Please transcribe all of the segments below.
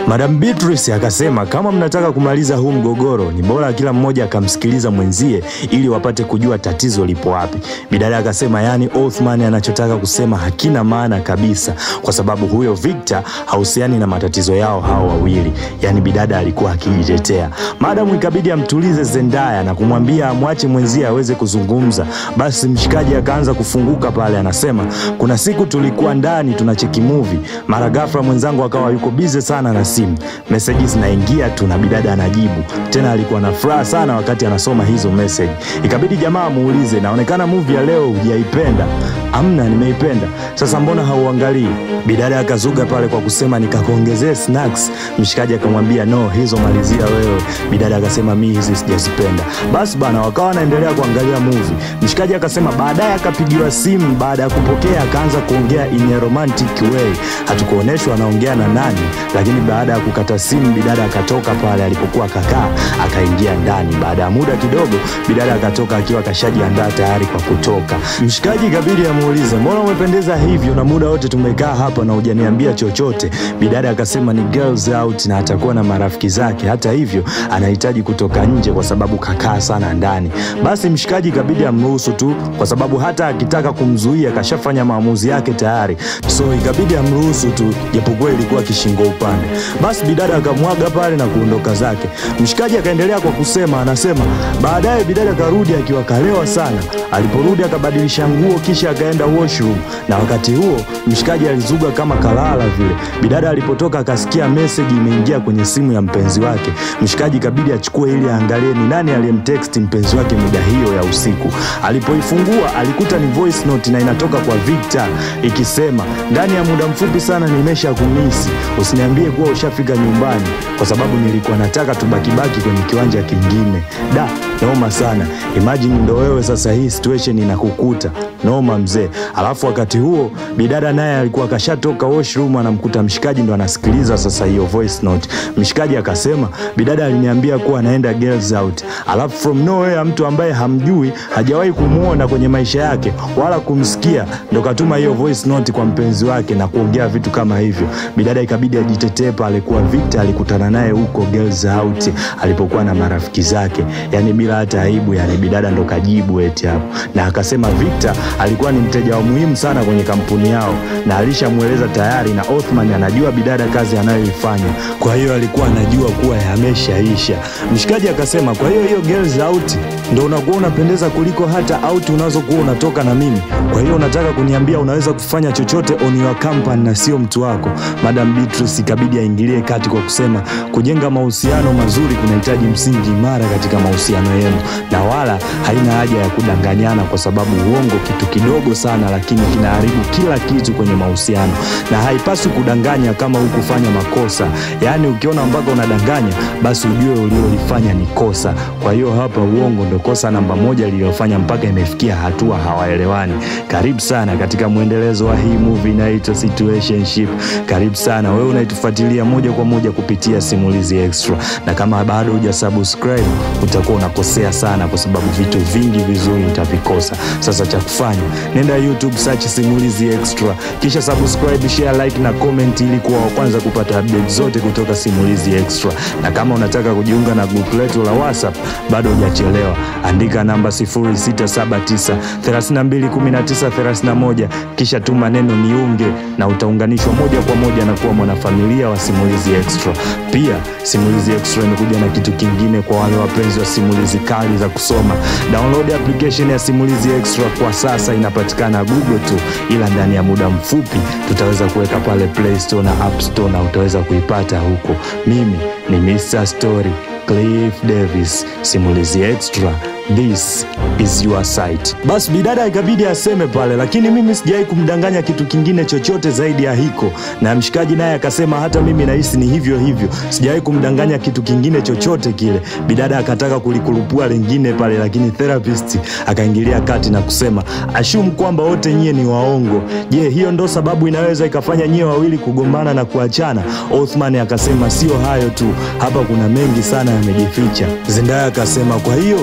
Madam Beatrice akasema kama mnataka kumaliza huu mgogoro ni bora kila mmoja akamsikiliza mwenzie ili wapate kujua tatizo lipo wapi. Bidada akasema yani Othman anachotaka kusema hakina maana kabisa kwa sababu huyo Victor hausiani na matatizo yao hao wawili. Yani bidada alikuwa akijitetea. Madam ikabidi amtulize Zendaya na kumwambia amwache mwenzie aweze kuzungumza. Basi mshikaji akaanza kufunguka pale, anasema kuna siku tulikuwa ndani tunacheki movie, mara ghafla mwenzangu akawa yuko busy sana na simu. Messages zinaingia tu na bidada anajibu. Tena alikuwa na furaha sana wakati anasoma hizo message. Ikabidi jamaa muulize, naonekana movie ya leo hujaipenda. Amna, nimeipenda. Sasa mbona hauangalii? Bidada akazuga pale kwa kusema nikakuongezee snacks. Mshikaji akamwambia no, hizo malizia wewe. Bidada akasema mimi hizi sijazipenda. Basi bana wakawa wanaendelea kuangalia movie. Mshikaji akasema baadaye akapigiwa simu, baada ya kupokea akaanza kuongea in a romantic way. Hatukuoneshwa anaongea na nani, lakini baada ya kukata simu bidada akatoka pale alipokuwa kakaa akaingia ndani. Baada ya muda kidogo bidada akatoka akiwa kashajiandaa tayari kwa kutoka. Mshikaji ikabidi amuulize mbona umependeza hivyo na muda wote tumekaa hapa na hujaniambia chochote? Bidada akasema ni girls out na atakuwa na marafiki zake, hata hivyo anahitaji kutoka nje kwa sababu kakaa sana ndani. Basi mshikaji ikabidi amruhusu tu kwa sababu hata akitaka kumzuia kashafanya maamuzi yake tayari, so ikabidi amruhusu tu japokuwa ilikuwa kishingo upande. Basi bidada akamwaga pale na kuondoka zake. Mshikaji akaendelea kwa kusema, anasema baadaye bidada karudi akiwa kalewa sana. Aliporudi akabadilisha nguo kisha akaenda washroom, na wakati huo mshikaji alizuga kama kalala vile. Bidada alipotoka akasikia message imeingia kwenye simu ya mpenzi wake. Mshikaji kabidi achukue ili aangalie ni nani aliyemtext mpenzi wake muda hiyo ya usiku. Alipoifungua alikuta ni voice note na inatoka kwa Victor ikisema ndani ya muda mfupi sana nimesha kumisi, usiniambie kuwa ushafika nyumbani kwa sababu nilikuwa nataka tubaki kwenye kiwanja kingine. Da, noma sana. Imagine ndo wewe sasa hii situation inakukuta. Noma mzee. Alafu wakati huo bidada naye alikuwa kashatoka washroom, anamkuta mshikaji ndo anasikiliza sasa hiyo voice note. Mshikaji akasema bidada aliniambia kuwa anaenda girls out. Alafu from nowhere mtu ambaye hamjui, hajawahi kumuona kwenye maisha yake wala kumsikia, ndo katuma hiyo voice note kwa mpenzi wake na kuongea vitu kama hivyo. Bidada ikabidi ajitetee pale kuwa Victor alikutana naye huko girls out alipokuwa na marafiki zake. Yani bila hata aibu, yani bidada ndo kajibu eti hapo. Na akasema Victor alikuwa ni mteja wa muhimu sana kwenye kampuni yao na alishamueleza tayari, na Othman anajua bidada kazi anayoifanya, kwa hiyo alikuwa anajua kuwa yameshaisha. Mshikaji akasema kwa hiyo girls out ndo unakuwa unapendeza kuliko hata out unazokuwa unatoka na mimi, kwa hiyo unataka kuniambia unaweza kufanya chochote on your company na sio mtu wako? Madam Beatrice ikabidi aingilie kati kwa kusema kujenga mahusiano mazuri kunahitaji msingi imara katika mahusiano yenu, na wala haina haja ya kudanganyana kwa sababu uongo kitu kidogo sana lakini kinaharibu kila kitu kwenye mahusiano, na haipaswi kudanganya kama hukufanya makosa. Yani ukiona mpaka unadanganya basi ujue uliolifanya ni kosa. Kwa hiyo hapa uongo ndo kosa namba 1 lililofanya mpaka imefikia hatua hawaelewani. Karibu sana katika muendelezo wa hii movie inaitwa Situationship. Karibu sana wewe unaitufuatilia moja kwa moja kupitia Simulizi Extra, na kama bado hujasubscribe utakuwa unakosea sana kwa sababu vitu vingi vizuri utavikosa. Sasa cha kufanya nenda YouTube search Simulizi Extra kisha subscribe, share, like na comment ili kuwa wa kwanza kupata update zote kutoka Simulizi Extra. Na kama unataka kujiunga na group letu la WhatsApp bado hujachelewa, andika namba 0679 3219 31 kisha tuma neno niunge na utaunganishwa moja kwa moja na kuwa mwanafamilia wa Simulizi Extra. Pia Simulizi Extra imekuja na kitu kingine kwa wale wapenzi wa simulizi kali za kusoma. Download application ya Simulizi Extra kwa sasa, inapatikana Google tu, ila ndani ya muda mfupi tutaweza kuweka pale Play Store na App Store na utaweza kuipata huko. Mimi ni Mr. Story Cliff Davis. Simulizi Extra, this is your site. Bas bidada ikabidi aseme pale, lakini mimi sijai kumdanganya kitu kingine chochote zaidi ya hiko. Na mshikaji naye akasema hata mimi nahisi ni hivyo hivyo, sijai kumdanganya kitu kingine chochote kile. Bidada akataka kulikulupua lingine pale, lakini therapist akaingilia kati na kusema assume kwamba wote nyie ni waongo. Je, hiyo ndo sababu inaweza ikafanya nyie wawili kugombana na kuachana? Othman akasema sio hayo tu, hapa kuna mengi sana yamejificha. Zendaya akasema kwa hiyo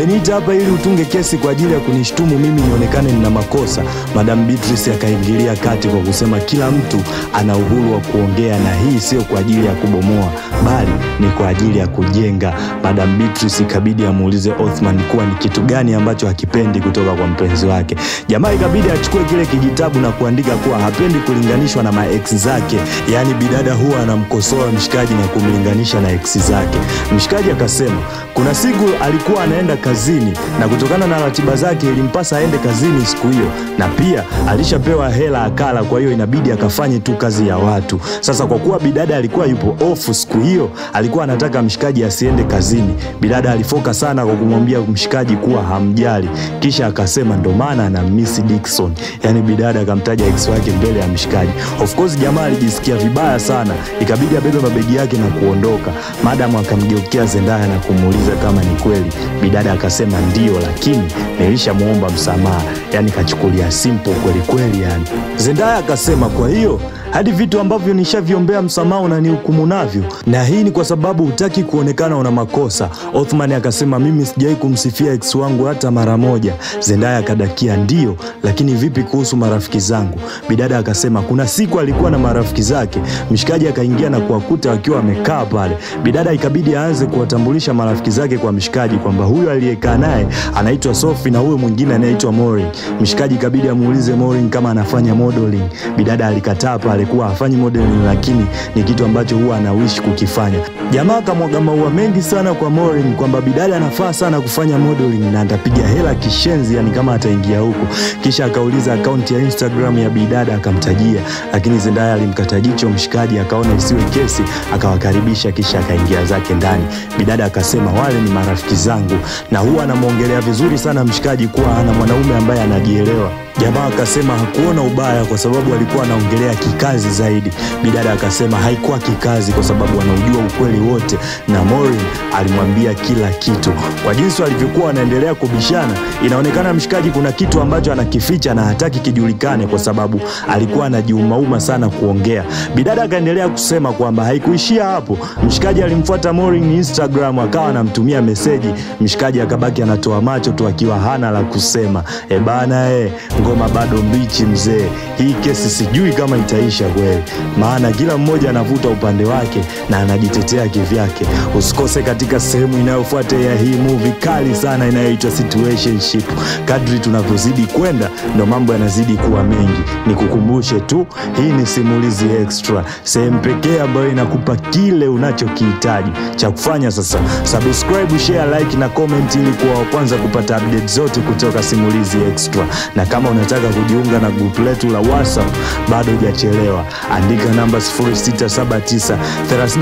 umeniita hapa ili utunge kesi kwa ajili ya kunishtumu mimi nionekane nina makosa. Madam Beatrice akaingilia kati kwa kusema kila mtu ana uhuru wa kuongea na hii sio kwa ajili ya kubomoa bali ni kwa ajili ya kujenga. Madam Beatrice ikabidi amuulize Othman kuwa ni kitu gani ambacho hakipendi kutoka kwa mpenzi wake. Jamaa ikabidi achukue kile kijitabu na kuandika kuwa hapendi kulinganishwa na maex zake. Yani bidada huwa anamkosoa mshikaji na kumlinganisha na ex zake. Mshikaji akasema kuna siku alikuwa anaenda kazini na kutokana na ratiba zake ilimpasa aende kazini siku hiyo, na pia alishapewa hela akala, kwa hiyo inabidi akafanye tu kazi ya watu. Sasa kwa kuwa bidada alikuwa yupo off siku hiyo, alikuwa anataka mshikaji asiende kazini. Bidada alifoka sana kwa kumwambia mshikaji kuwa hamjali, kisha akasema ndo maana ana miss Dickson. Yani bidada akamtaja ex wake mbele ya mshikaji. Of course jamaa alijisikia vibaya sana, ikabidi abebe mabegi yake na kuondoka. Madam akamgeukea Zendaya na kumuuliza kama ni kweli. Bidada akasema ndio, lakini nilishamuomba msamaha. Yani kachukulia simple kweli kweli yani. Zendaya akasema kwa hiyo hadi vitu ambavyo nishaviombea msamaha unanihukumu navyo, na hii ni kwa sababu hutaki kuonekana una makosa. Othman akasema mimi sijai kumsifia ex wangu hata mara moja. Zendaya akadakia ndio, lakini vipi kuhusu marafiki zangu? Bidada akasema kuna siku alikuwa na marafiki zake. Mshikaji akaingia na kuwakuta wakiwa wamekaa pale. Bidada ikabidi aanze kuwatambulisha marafiki zake kwa mshikaji kwamba huyu aliyekaa naye anaitwa Sophie na huyo mwingine anaitwa Maureen. Mshikaji ikabidi amuulize Maureen kama anafanya modeling. Bidada alikataa pale kuwa hafanyi modeling, lakini ni kitu ambacho huwa anawish kukifanya. Jamaa akamwaga maua mengi sana kwa Maureen kwamba bidada anafaa sana kufanya modeling na atapiga hela kishenzi yani kama ataingia huko. Kisha akauliza account ya Instagram ya bidada akamtajia, lakini Zendaya alimkata jicho mshikaji, akaona isiwe kesi, akawakaribisha kisha akaingia zake ndani. Bidada akasema wale ni marafiki zangu, na huwa anamuongelea vizuri sana mshikaji kuwa ana mwanaume ambaye anajielewa. Jamaa akasema hakuona ubaya kwa sababu alikuwa anaongelea kikazi zaidi. Bidada akasema haikuwa kikazi kwa sababu anaujua ukweli wote, na Maureen alimwambia kila kitu. Kwa jinsi alivyokuwa anaendelea kubishana, inaonekana mshikaji kuna kitu ambacho anakificha na hataki kijulikane kwa sababu alikuwa anajiumauma sana kuongea. Bidada akaendelea kusema kwamba haikuishia hapo. Mshikaji alimfuata Maureen Instagram akawa anamtumia meseji. Mshikaji akabaki anatoa macho tu akiwa hana la kusema. Bana ngoma bado mbichi mzee. Hii kesi sijui kama itaisha kweli, maana kila mmoja anavuta upande wake na anajitetea kivyake. Usikose katika sehemu inayofuata ya hii movie kali sana inayoitwa Situationship. Kadri tunavyozidi kwenda ndo mambo yanazidi kuwa mengi. Nikukumbushe tu, hii ni Simulizi Extra, sehemu pekee ambayo inakupa kile unachokihitaji. Cha kufanya sasa, subscribe, share, like na comment ili kuwa wa kwanza kupata update zote kutoka Simulizi Extra. Na kama unataka kujiunga na group letu la WhatsApp, bado hujachelewa. Andika namba 0679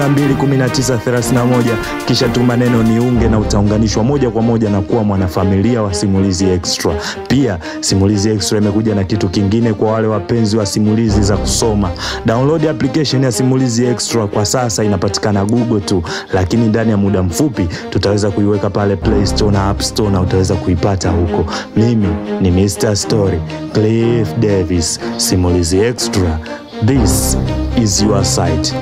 3219 31 kisha tuma neno niunge na utaunganishwa moja kwa moja na kuwa mwanafamilia wa Simulizi Extra. Pia Simulizi Extra imekuja na kitu kingine kwa wale wapenzi wa simulizi za kusoma. Download application ya Simulizi Extra kwa sasa, inapatikana Google tu, lakini ndani ya muda mfupi tutaweza kuiweka pale Play Store na App Store na utaweza kuipata huko. Mimi ni Mr. Story, Cliff Davis. Simulizi Extra, this is your site.